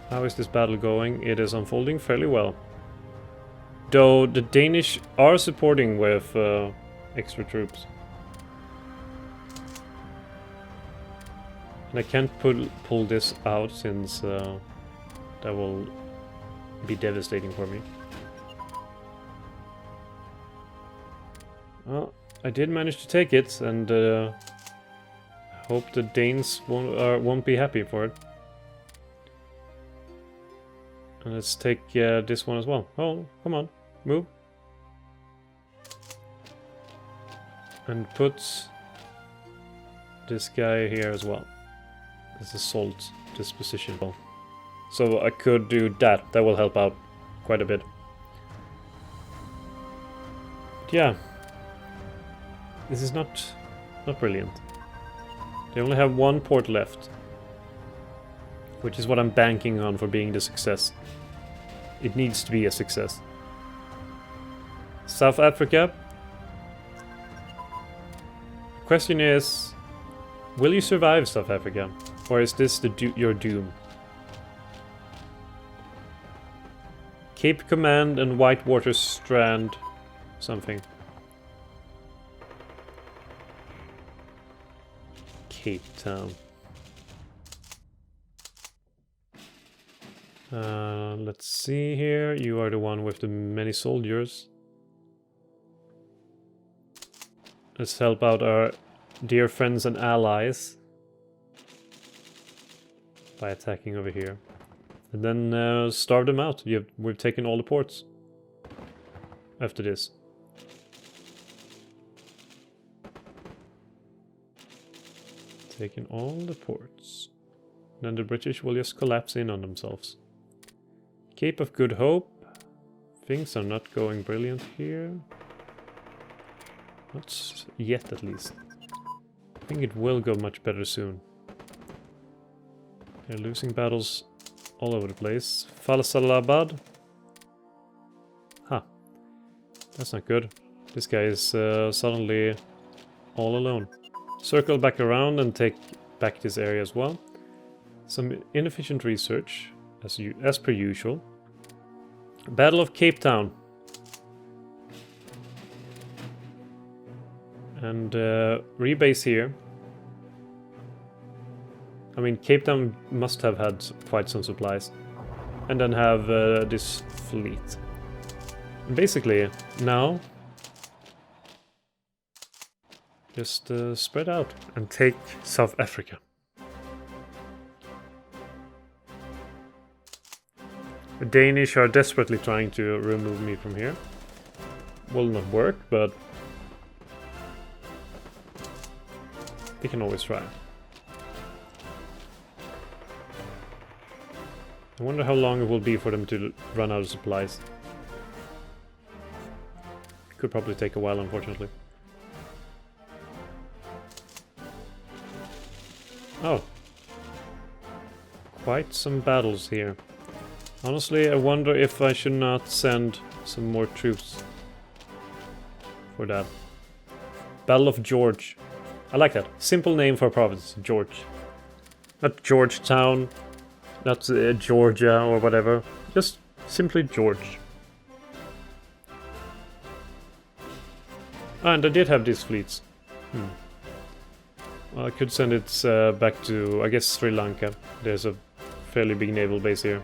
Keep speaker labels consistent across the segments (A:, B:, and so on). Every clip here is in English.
A: How is this battle going? It is unfolding fairly well. Though the Danish are supporting with extra troops. And I can't pull this out since that will be devastating for me. Well, I did manage to take it, and I hope the Danes won't be happy for it. And let's take this one as well. Oh, come on, move. And put this guy here as well. This assault disposition. So I could do that. That will help out quite a bit. But yeah. This is not brilliant. They only have one port left. Which is what I'm banking on for being the success. It needs to be a success. South Africa. Question is, will you survive South Africa? Or is this your doom? Cape Command and Whitewater Strand something. Cape Town. Let's see here. You are the one with the many soldiers. Let's help out our dear friends and allies by attacking over here. And then starve them out. We've taken all the ports after this. Taken all the ports. Then the British will just collapse in on themselves. Cape of Good Hope. Things are not going brilliant here. Not yet, at least. I think it will go much better soon. They're losing battles all over the place. Faisalabad. Huh. That's not good. This guy is suddenly all alone. Circle back around and take back this area as well. Some inefficient research, as per usual. Battle of Cape Town. And rebase here. I mean, Cape Town must have had quite some supplies. And then have this fleet. And basically, now just spread out and take South Africa. The Danish are desperately trying to remove me from here. Will not work, but they can always try. I wonder how long it will be for them to run out of supplies. Could probably take a while, unfortunately. Oh. Quite some battles here. Honestly, I wonder if I should not send some more troops for that. Battle of George. I like that. Simple name for a province, George. Not Georgetown, not Georgia or whatever. Just simply George. And I did have these fleets. Well, I could send it back to, I guess, Sri Lanka. There's a fairly big naval base here.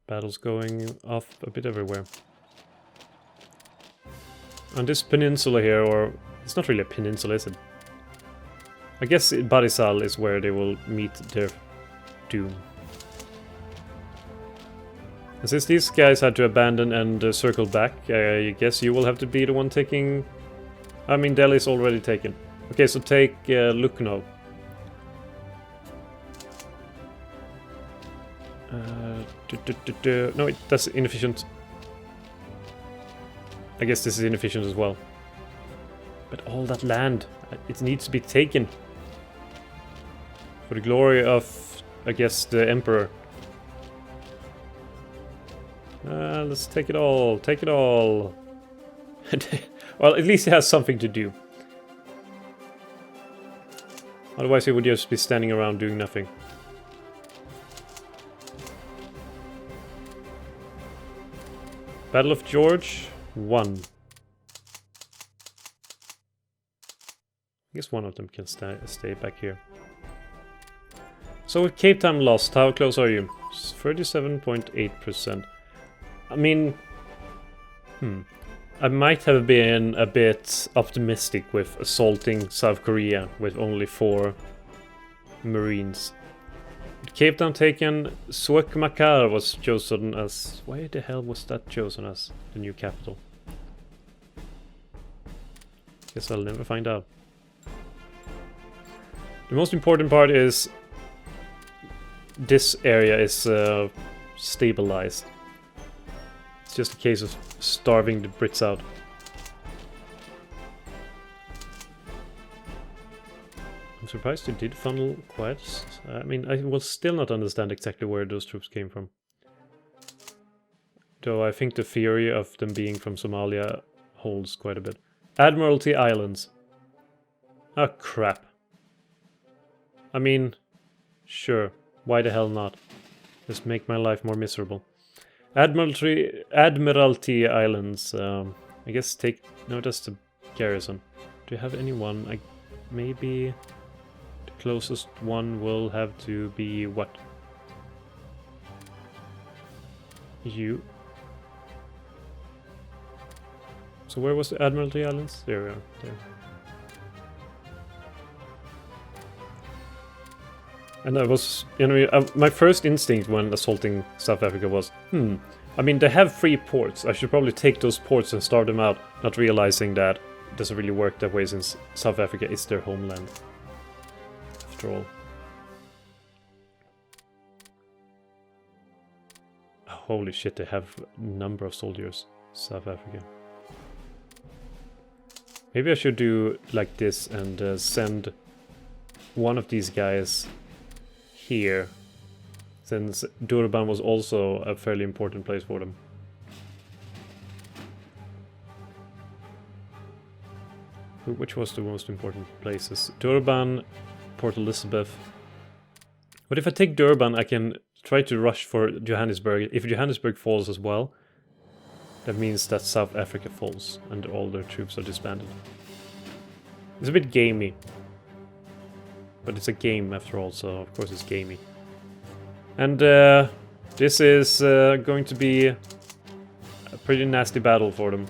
A: Battles going off a bit everywhere. On this peninsula here, or it's not really a peninsula, is it? I guess Barisal is where they will meet their doom. And since these guys had to abandon and circle back, I guess you will have to be the one taking... I mean, Delhi is already taken. Okay, so take Lucknow. No, that's inefficient. I guess this is inefficient as well. But all that land, it needs to be taken. For the glory of, I guess, the Emperor. Let's take it all, take it all. Well, at least it has something to do. Otherwise he would just be standing around doing nothing. Battle of George, 1. I guess one of them can stay back here. So with Cape Town lost, how close are you? 37.8%. I mean... I might have been a bit optimistic with assaulting South Korea with only 4 Marines. With Cape Town taken, Suak Makar was chosen as... Why the hell was that chosen as the new capital? Guess I'll never find out. The most important part is this area is stabilized. It's just a case of starving the Brits out. I'm surprised you did funnel quite. I mean, I will still not understand exactly where those troops came from. Though I think the theory of them being from Somalia holds quite a bit. Admiralty Islands. Oh crap. I mean, sure, why the hell not? Just make my life more miserable. Admiralty Islands, I guess take... No, that's the garrison. Do you have anyone? Maybe the closest one will have to be what? You. So where was the Admiralty Islands? There we are, there. And I was, you know, my first instinct when assaulting South Africa was, I mean, they have 3 ports. I should probably take those ports and start them out, not realizing that it doesn't really work that way since South Africa is their homeland. After all. Oh, holy shit, they have a number of soldiers, South Africa. Maybe I should do like this and send one of these guys here, since Durban was also a fairly important place for them. Which was the most important places? Durban, Port Elizabeth. But if I take Durban, I can try to rush for Johannesburg. If Johannesburg falls as well, that means that South Africa falls and all their troops are disbanded. It's a bit gamey. But it's a game after all, so of course it's gamey. And this is going to be a pretty nasty battle for them.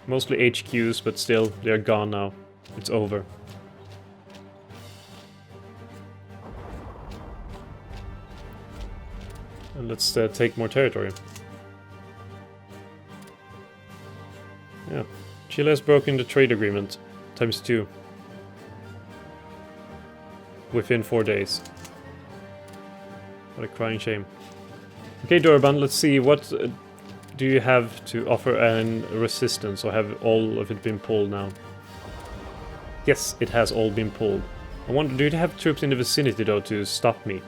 A: Mostly HQs, but still, they're gone now. It's over. And let's take more territory. Yeah. Chile has broken the trade agreement. ×2. Within 4 days. What a crying shame. Okay, Durban, let's see. What do you have to offer an resistance, or have all of it been pulled now? Yes, it has all been pulled. I wonder, do you have troops in the vicinity, though, to stop me?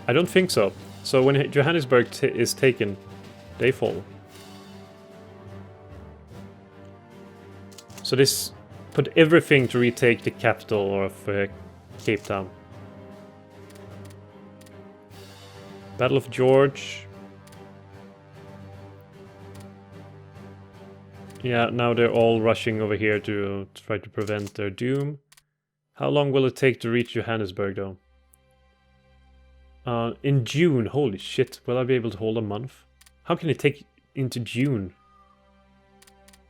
A: I don't think so. So when Johannesburg is taken, they fall. So this... put everything to retake the capital of Cape Town. Battle of George. Yeah, now they're all rushing over here to try to prevent their doom. How long will it take to reach Johannesburg, though? In June, holy shit, will I be able to hold a month? How can it take into June?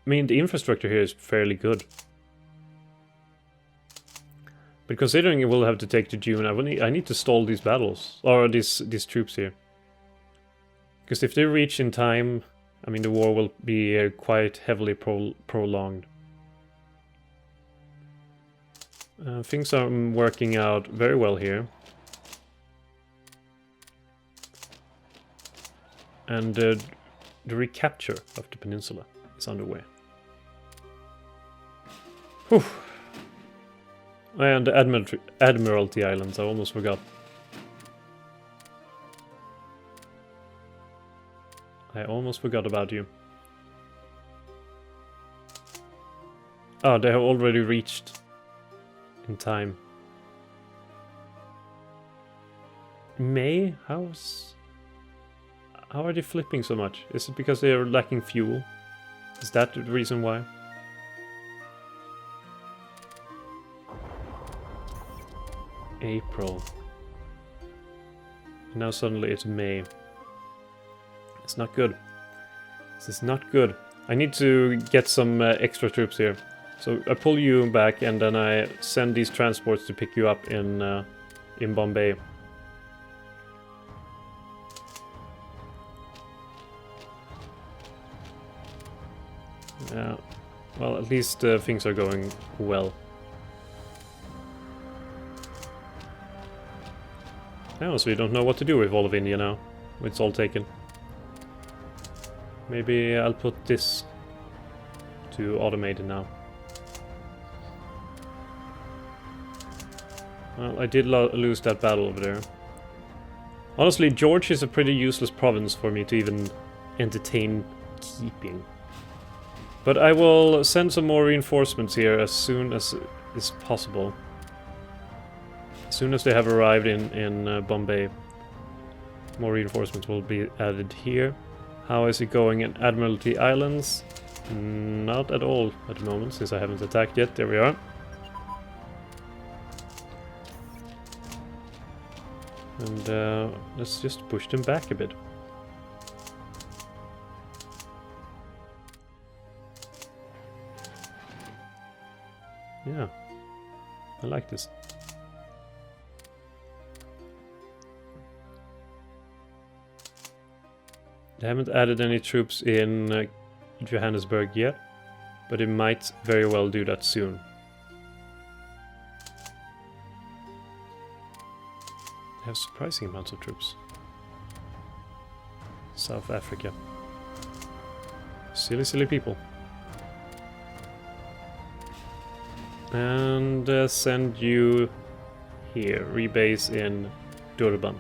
A: I mean, the infrastructure here is fairly good. But considering it will have to take to June, I need to stall these battles, or these troops here. Because if they reach in time, I mean, the war will be quite heavily prolonged. Things are working out very well here. And the recapture of the peninsula is underway. Whew. And the Admiralty Islands, I almost forgot. I almost forgot about you. Oh, they have already reached in time. May? How are they flipping so much? Is it because they are lacking fuel? Is that the reason why? April. Now suddenly it's May. It's not good. This is not good. I need to get some extra troops here. So I pull you back and then I send these transports to pick you up in Bombay. Yeah, well, at least things are going well. I honestly don't know what to do with all of India now. It's all taken. Maybe I'll put this to automated now. Well, I did lose that battle over there. Honestly, George is a pretty useless province for me to even entertain keeping. But I will send some more reinforcements here as soon as is possible. As soon as they have arrived in Bombay, more reinforcements will be added here. How is it going in Admiralty Islands? Not at all at the moment, since I haven't attacked yet. There we are. And let's just push them back a bit. Yeah, I like this. They haven't added any troops in Johannesburg yet, but they might very well do that soon. They have surprising amounts of troops. South Africa. Silly, silly people. And send you here, rebase in Durban.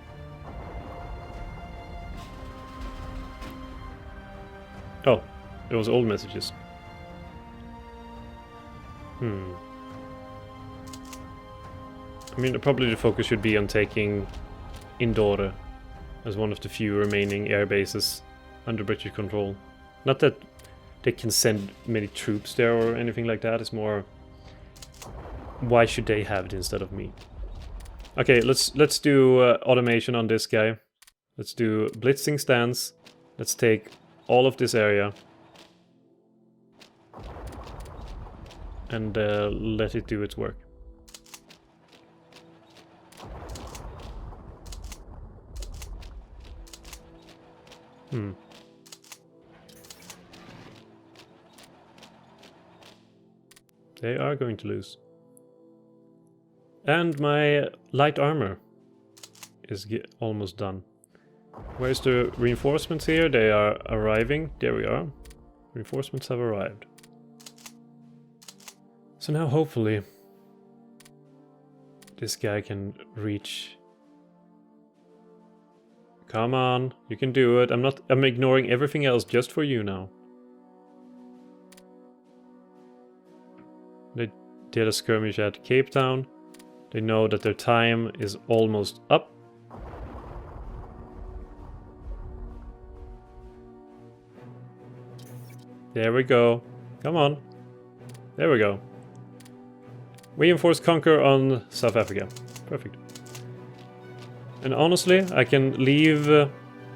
A: Oh, it was old messages. I mean, probably the focus should be on taking Indore as one of the few remaining air bases under British control. Not that they can send many troops there or anything like that, it's more... why should they have it instead of me? Okay, let's do automation on this guy. Let's do blitzing stance. Let's take all of this area and let it do its work. They are going to lose. And my light armor is almost done. Where's the reinforcements here? They are arriving. There we are. Reinforcements have arrived. So now hopefully this guy can reach. Come on, you can do it. I'm ignoring everything else just for you now. They did a skirmish at Cape Town. They know that their time is almost up. There we go. Come on. There we go. Reinforce conquer on South Africa. Perfect. And honestly, I can leave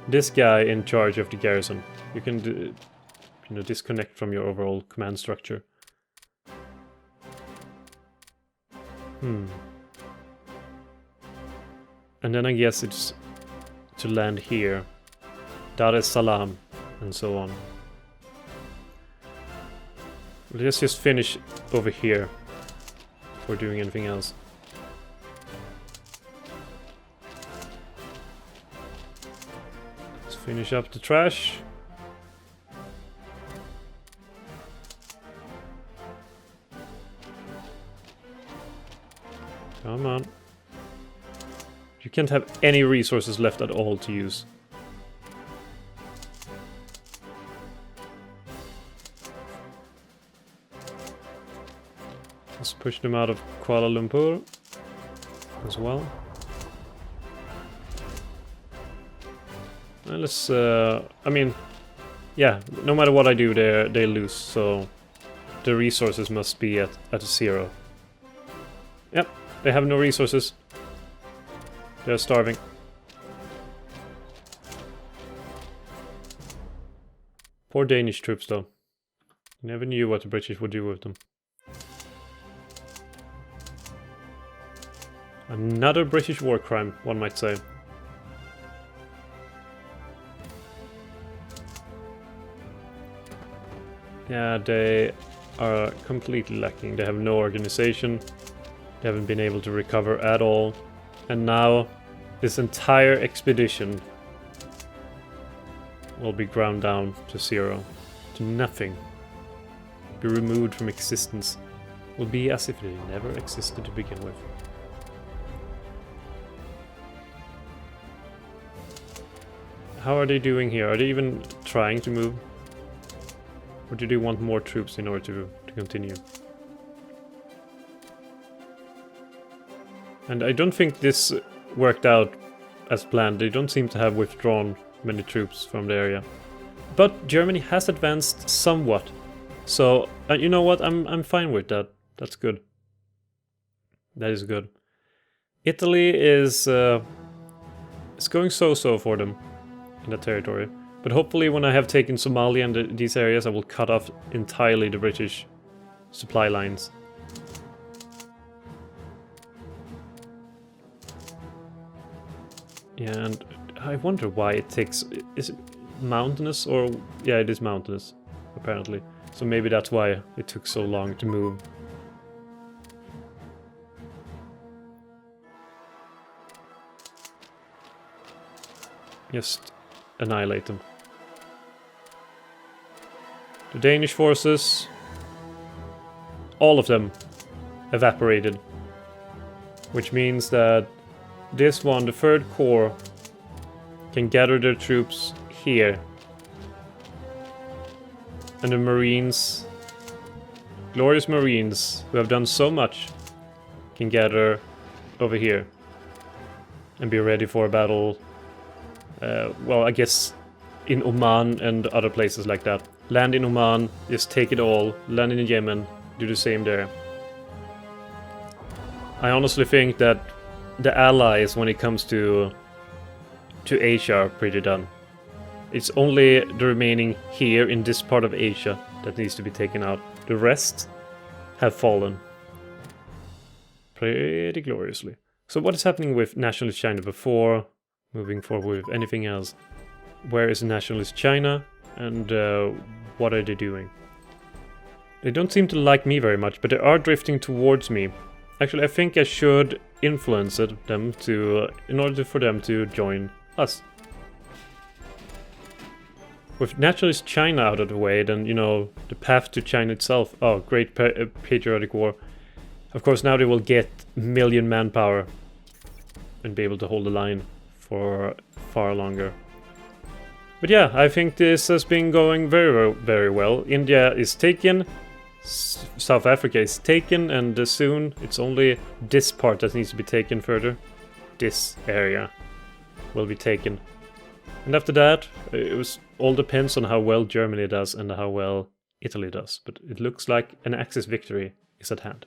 A: this guy in charge of the garrison. You can disconnect from your overall command structure. And then I guess it's to land here. Dar es Salaam, and so on. Let's just finish over here before doing anything else. Let's finish up the trash. Come on. You can't have any resources left at all to use. Let's push them out of Kuala Lumpur as well. And let's, I mean, yeah, no matter what I do, they lose, so the resources must be at a 0. Yep, they have no resources. They're starving. Poor Danish troops, though. You never knew what the British would do with them. Another British war crime, one might say. Yeah, they are completely lacking. They have no organization. They haven't been able to recover at all. And now, this entire expedition will be ground down to 0. To nothing. Be removed from existence. Will be as if they never existed to begin with. How are they doing here? Are they even trying to move? Or do they want more troops in order to continue? And I don't think this worked out as planned. They don't seem to have withdrawn many troops from the area. But Germany has advanced somewhat. So, you know what? I'm fine with that. That's good. That is good. Italy is it's going so-so for them in that territory. But hopefully when I have taken Somalia and these areas, I will cut off entirely the British supply lines. Yeah, and I wonder why it takes... Is it mountainous or... Yeah, it is mountainous, apparently. So maybe that's why it took so long to move. Just annihilate them. The Danish forces, all of them evaporated. Which means that this one, the 3rd Corps, can gather their troops here. And the Marines, glorious Marines, who have done so much, can gather over here. And be ready for a battle, well, I guess in Oman and other places like that. Land in Oman, just take it all. Land in Yemen, do the same there. I honestly think that the allies, when it comes to Asia, are pretty done. It's only the remaining here in this part of Asia that needs to be taken out. The rest have fallen. Pretty gloriously. So what is happening with Nationalist China before moving forward with anything else? Where is Nationalist China? And what are they doing? They don't seem to like me very much, but they are drifting towards me. Actually, I think I should influence them to, in order for them to join us. With Nationalist China out of the way, then, you know, the path to China itself. Oh, great patriotic war. Of course, now they will get million manpower and be able to hold the line for far longer. But yeah, I think this has been going very, very well. India is taken, South Africa is taken, and soon it's only this part that needs to be taken further. This area will be taken. And after that, it all depends on how well Germany does and how well Italy does. But it looks like an Axis victory is at hand.